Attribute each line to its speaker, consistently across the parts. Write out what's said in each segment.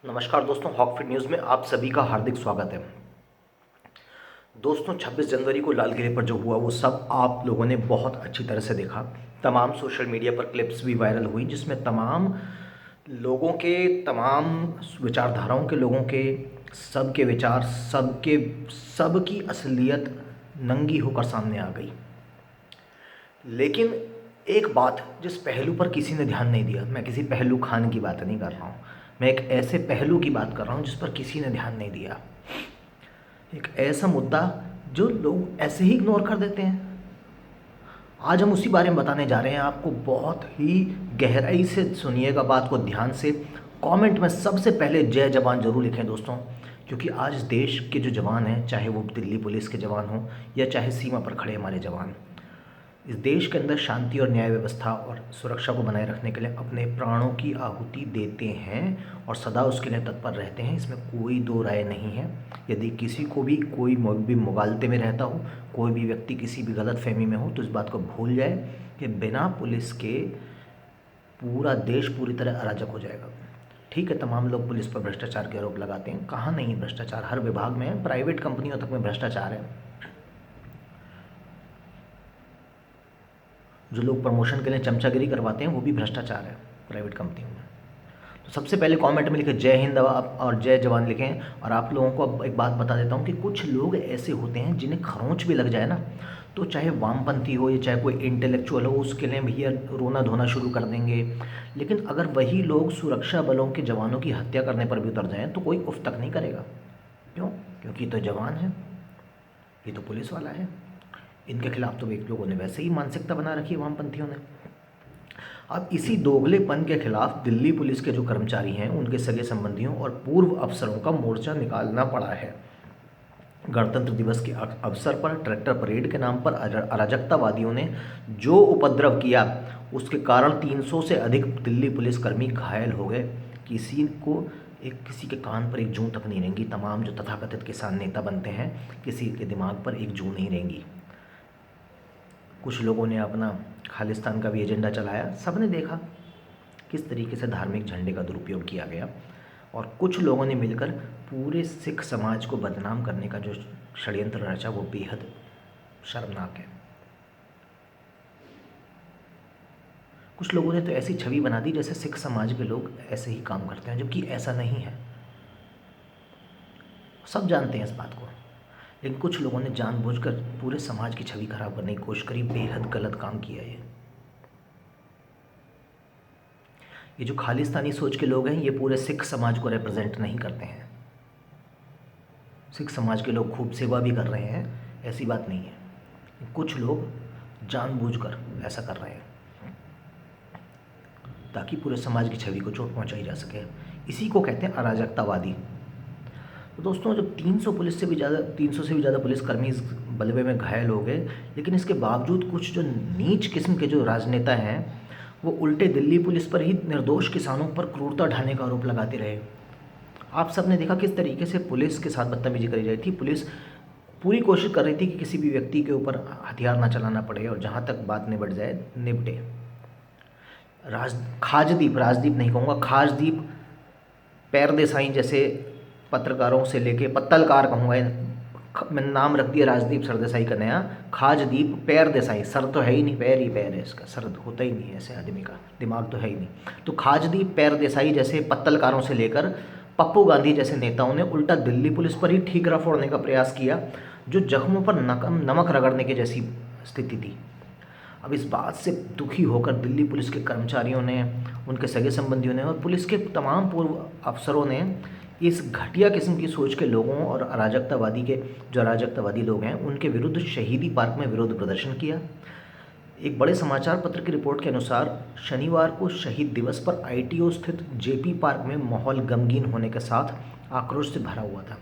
Speaker 1: नमस्कार दोस्तों, हॉकफिट न्यूज़ में आप सभी का हार्दिक स्वागत है। दोस्तों, 26 जनवरी को लाल किले पर जो हुआ वो सब आप लोगों ने बहुत अच्छी तरह से देखा। तमाम सोशल मीडिया पर क्लिप्स भी वायरल हुई जिसमें तमाम लोगों के, तमाम विचारधाराओं के लोगों के, सबके विचार, सबके सबकी असलियत नंगी होकर सामने आ गई। लेकिन एक बात जिस पहलू पर किसी ने ध्यान नहीं दिया, मैं किसी पहलू खान की बात नहीं कर रहा हूँ, मैं एक ऐसे पहलू की बात कर रहा हूँ जिस पर किसी ने ध्यान नहीं दिया। एक ऐसा मुद्दा जो लोग ऐसे ही इग्नोर कर देते हैं। आज हम उसी बारे में बताने जा रहे हैं आपको। बहुत ही गहराई से सुनिएगा बात को, ध्यान से। कमेंट में सबसे पहले जय जवान जरूर लिखें दोस्तों, क्योंकि आज देश के जो जवान हैं, चाहे वो दिल्ली पुलिस के जवान हों या चाहे सीमा पर खड़े हमारे जवान, इस देश के अंदर शांति और न्याय व्यवस्था और सुरक्षा को बनाए रखने के लिए अपने प्राणों की आहुति देते हैं और सदा उसके लिए तत्पर रहते हैं। इसमें कोई दो राय नहीं है। यदि किसी को भी कोई भी मुगालते में रहता हो, कोई भी व्यक्ति किसी भी गलत फहमी में हो, तो इस बात को भूल जाए कि बिना पुलिस के पूरा देश पूरी तरह अराजक हो जाएगा। ठीक है, तमाम लोग पुलिस पर भ्रष्टाचार के आरोप लगाते हैं। कहाँ नहीं है भ्रष्टाचार? हर विभाग में है, प्राइवेट कंपनियों तक में भ्रष्टाचार है। जो लोग प्रमोशन के लिए चमचागिरी करवाते हैं वो भी भ्रष्टाचार है प्राइवेट कंपनियों में। तो सबसे पहले कमेंट में लिखें जय हिंद और जय जवान लिखें। और आप लोगों को अब एक बात बता देता हूँ कि कुछ लोग ऐसे होते हैं जिन्हें खरोंच भी लग जाए ना, तो चाहे वामपंथी हो या चाहे कोई इंटेलेक्चुअल हो, उसके लिए भैया रोना धोना शुरू कर देंगे। लेकिन अगर वही लोग सुरक्षा बलों के जवानों की हत्या करने पर भी उतर जाएँ तो कोई उफ तक नहीं करेगा। क्यों? क्योंकि ये तो जवान है, ये तो पुलिस वाला है। इनके खिलाफ तो एक लोगों ने वैसे ही मानसिकता बना रखी है वामपंथियों ने। अब इसी दोगलेपन के खिलाफ दिल्ली पुलिस के जो कर्मचारी हैं, उनके सगे संबंधियों और पूर्व अफसरों का मोर्चा निकालना पड़ा है। गणतंत्र दिवस के अवसर पर ट्रैक्टर परेड के नाम पर अराजकतावादियों ने जो उपद्रव किया, उसके कारण 300 से अधिक दिल्ली पुलिसकर्मी घायल हो गए। किसी के कान पर एक जूं तक नहीं रहेंगी। तमाम जो तथाकथित किसान नेता बनते हैं, किसी के दिमाग पर एक जूं नहीं रहेंगी। कुछ लोगों ने अपना खालिस्तान का भी एजेंडा चलाया। सब ने देखा किस तरीके से धार्मिक झंडे का दुरुपयोग किया गया। और कुछ लोगों ने मिलकर पूरे सिख समाज को बदनाम करने का जो षड्यंत्र रचा, वो बेहद शर्मनाक है। कुछ लोगों ने तो ऐसी छवि बना दी जैसे सिख समाज के लोग ऐसे ही काम करते हैं, जबकि ऐसा नहीं है। सब जानते हैं इस बात को, लेकिन कुछ लोगों ने जानबूझकर पूरे समाज की छवि खराब करने की कोशिश करी। बेहद गलत काम किया ये जो खालिस्तानी सोच के लोग हैं, ये पूरे सिख समाज को रिप्रेजेंट नहीं करते हैं। सिख समाज के लोग खूब सेवा भी कर रहे हैं, ऐसी बात नहीं है। कुछ लोग जानबूझकर ऐसा कर रहे हैं ताकि पूरे समाज की छवि को चोट पहुंचाई जा सके। इसी को कहते हैं अराजकतावादी। तो दोस्तों, जब 300 से भी ज़्यादा पुलिसकर्मी इस बलवे में घायल हो गए, लेकिन इसके बावजूद कुछ जो नीच किस्म के जो राजनेता हैं, वो उल्टे दिल्ली पुलिस पर ही निर्दोष किसानों पर क्रूरता ढाने का आरोप लगाते रहे। आप सब ने देखा किस तरीके से पुलिस के साथ बदतमीजी करी रही थी। पुलिस पूरी कोशिश कर रही थी कि किसी भी व्यक्ति के ऊपर हथियार ना चलाना पड़े और जहाँ तक बात निबट जाए निपटे। राजदीप नहीं कहूँगा, खाजदीप पैरदेसाई जैसे पत्रकारों से लेके पत्तलकार कहूँगा, मैंने नाम रख दिया राजदीप सरदेसाई का नया। खाजदीप पैरदेसाई, सर तो है ही नहीं, पैर ही पैर है इसका, सर होता ही नहीं है ऐसे आदमी का, दिमाग तो है ही नहीं। तो खाजदीप पैरदेसाई जैसे पत्तलकारों से लेकर पप्पू गांधी जैसे नेताओं ने उल्टा दिल्ली पुलिस पर ही ठीकरा फोड़ने का प्रयास किया, जो जख्मों पर नमक रगड़ने की जैसी स्थिति थी। अब इस बात से दुखी होकर दिल्ली पुलिस के कर्मचारियों ने, उनके सगे संबंधियों ने और पुलिस के तमाम पूर्व अफसरों ने इस घटिया किस्म की सोच के लोगों और अराजकतावादी लोग हैं, उनके विरुद्ध शहीदी पार्क में विरोध प्रदर्शन किया। एक बड़े समाचार पत्र की रिपोर्ट के अनुसार शनिवार को शहीद दिवस पर आईटीओ स्थित जेपी पार्क में माहौल गमगीन होने के साथ आक्रोश से भरा हुआ था।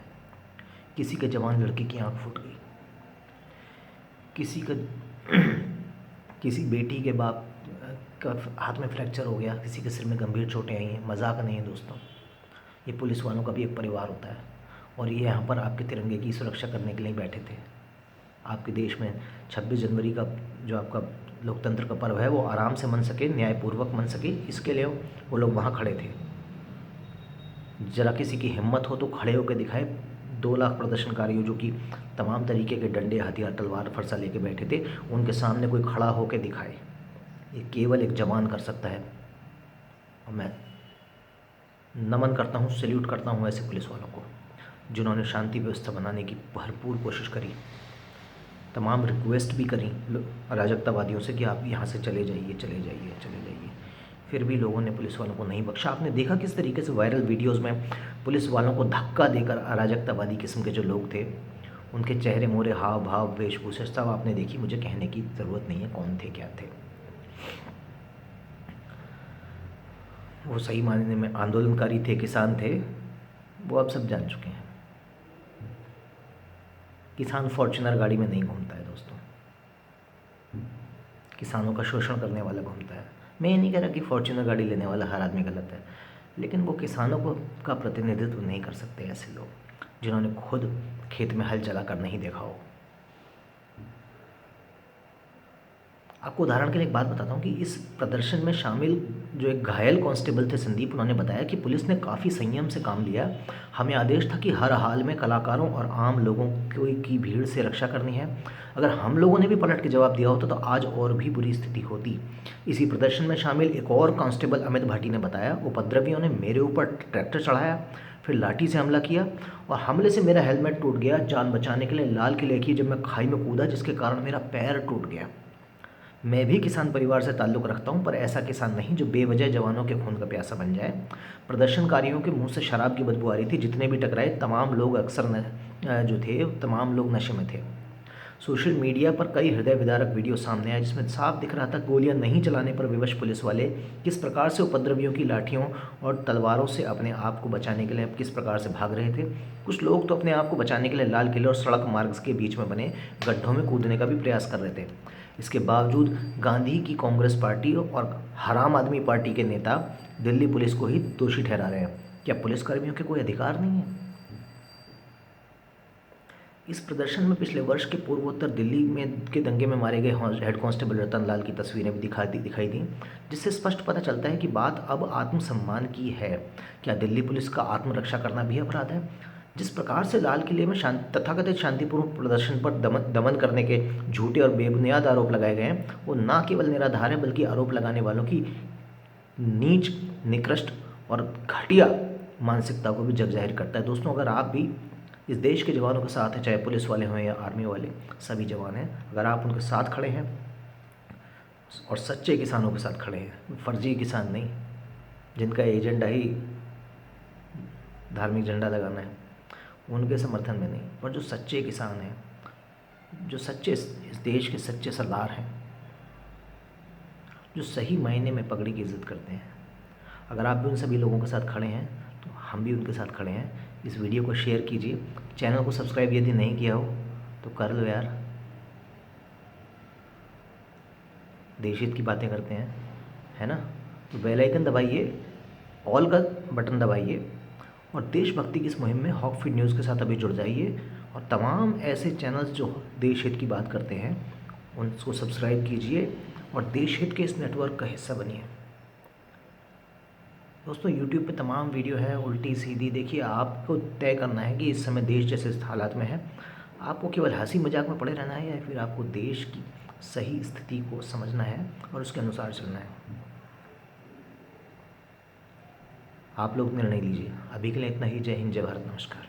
Speaker 1: किसी के जवान लड़के की आंख फूट गई, किसी बेटी के बाप का हाथ में फ्रैक्चर हो गया, किसी के सिर में गंभीर चोटें आई हैं। मजाक नहीं है दोस्तों, ये पुलिस वालों का भी एक परिवार होता है और ये यहाँ पर आपके तिरंगे की सुरक्षा करने के लिए बैठे थे। आपके देश में 26 जनवरी का जो आपका लोकतंत्र का पर्व है वो आराम से मन सके, न्यायपूर्वक मन सके, इसके लिए वो लोग वहाँ खड़े थे। ज़रा किसी की हिम्मत हो तो खड़े होकर दिखाए। 2 लाख प्रदर्शनकारियों जो कि तमाम तरीके के डंडे, हथियार, तलवार, फरसा लेके बैठे थे, उनके सामने कोई खड़ा होकर दिखाए। ये केवल एक जवान कर सकता है। और मैं नमन करता हूँ, सैल्यूट करता हूँ ऐसे पुलिस वालों को जिन्होंने शांति व्यवस्था बनाने की भरपूर कोशिश करी। तमाम रिक्वेस्ट भी करी अराजकतावादियों से कि आप यहाँ से चले जाइए, चले जाइए, चले जाइए। फिर भी लोगों ने पुलिस वालों को नहीं बख्शा। आपने देखा किस तरीके से वायरल वीडियोज़ में पुलिस वालों को धक्का देकर अराजकतावादी किस्म के जो लोग थे, उनके चेहरे मोहरे, हाव भाव, वेशभूषा सब आपने देखी। मुझे कहने की ज़रूरत नहीं है कौन थे, क्या थे। वो सही मायने में आंदोलनकारी थे, किसान थे, वो अब सब जान चुके हैं। किसान फॉर्च्यूनर गाड़ी में नहीं घूमता है दोस्तों, किसानों का शोषण करने वाला घूमता है। मैं ये नहीं कह रहा कि फॉर्च्यूनर गाड़ी लेने वाला हर आदमी गलत है, लेकिन वो किसानों को का प्रतिनिधित्व नहीं कर सकते ऐसे लोग जिन्होंने खुद खेत में हल चला कर नहीं देखा हो। आपको उदाहरण के लिए एक बात बताता हूँ कि इस प्रदर्शन में शामिल जो एक घायल कांस्टेबल थे संदीप, उन्होंने बताया कि पुलिस ने काफ़ी संयम से काम लिया। हमें आदेश था कि हर हाल में कलाकारों और आम लोगों की भीड़ से रक्षा करनी है। अगर हम लोगों ने भी पलट के जवाब दिया होता तो आज और भी बुरी स्थिति होती। इसी प्रदर्शन में शामिल एक और कांस्टेबल अमित भाटी ने बताया, उपद्रवियों ने मेरे ऊपर ट्रैक्टर चढ़ाया, फिर लाठी से हमला किया और हमले से मेरा हेलमेट टूट गया। जान बचाने के लिए लाल किले की जब मैं खाई में कूदा, जिसके कारण मेरा पैर टूट गया। मैं भी किसान परिवार से ताल्लुक़ रखता हूं, पर ऐसा किसान नहीं जो बेवजह जवानों के खून का प्यासा बन जाए। प्रदर्शनकारियों के मुंह से शराब की बदबू आ रही थी। जितने भी टकराए तमाम लोग जो थे तमाम लोग नशे में थे। सोशल मीडिया पर कई हृदय विदारक वीडियो सामने आए जिसमें साफ दिख रहा था गोलियां नहीं चलाने पर विवश पुलिस वाले किस प्रकार से उपद्रवियों की लाठियों और तलवारों से अपने आप को बचाने के लिए किस प्रकार से भाग रहे थे। कुछ लोग तो अपने आप को बचाने के लिए लाल किले और सड़क मार्ग के बीच में बने गड्ढों में कूदने का भी प्रयास कर रहे थे। इसके बावजूद गांधी की कांग्रेस पार्टी और हराम आदमी पार्टी के नेता दिल्ली पुलिस को ही दोषी ठहरा रहे हैं। क्या पुलिसकर्मियों के कोई अधिकार नहीं है? इस प्रदर्शन में पिछले वर्ष के पूर्वोत्तर दिल्ली में के दंगे में मारे गए हेड कांस्टेबल रतन लाल की तस्वीरें भी दिखाई दी, जिससे स्पष्ट पता चलता है कि बात अब आत्मसम्मान की है। क्या दिल्ली पुलिस का आत्मरक्षा करना भी अपराध है? जिस प्रकार से लाल किले में तथाकथित शांतिपूर्ण प्रदर्शन पर दमन करने के झूठे और बेबुनियाद आरोप लगाए गए हैं, वो न केवल निराधार है बल्कि आरोप लगाने वालों की नीच, निकृष्ट और घटिया मानसिकता को भी जग जाहिर करता है। दोस्तों, अगर आप भी इस देश के जवानों के साथ हैं, चाहे पुलिस वाले हों या आर्मी वाले, सभी जवान हैं, अगर आप उनके साथ खड़े हैं और सच्चे किसानों के साथ खड़े हैं, फर्जी किसान नहीं जिनका एजेंडा ही धार्मिक झंडा लगाना है, उनके समर्थन में नहीं, और जो सच्चे किसान हैं, जो सच्चे इस देश के सच्चे सरदार हैं, जो सही मायने में पगड़ी की इज़्ज़त करते हैं, अगर आप भी उन सभी लोगों के साथ खड़े हैं तो हम भी उनके साथ खड़े हैं। इस वीडियो को शेयर कीजिए, चैनल को सब्सक्राइब यदि नहीं किया हो तो कर लो यार। देश हित की बातें करते हैं, है ना? तो बेल आइकन दबाइए, ऑल का बटन दबाइए और देशभक्ति की इस मुहिम में हॉक फीड न्यूज़ के साथ अभी जुड़ जाइए। और तमाम ऐसे चैनल्स जो देश हित की बात करते हैं उनको सब्सक्राइब कीजिए और देश हित के इस नेटवर्क का हिस्सा बनिए। दोस्तों, YouTube पे तमाम वीडियो है उल्टी सीधी। देखिए, आपको तय करना है कि इस समय देश जैसे हालात में है, आपको केवल हंसी मजाक में पड़े रहना है या फिर आपको देश की सही स्थिति को समझना है और उसके अनुसार चलना है। आप लोग निर्णय लीजिए। अभी के लिए इतना ही। जय हिंद, जय भारत, नमस्कार।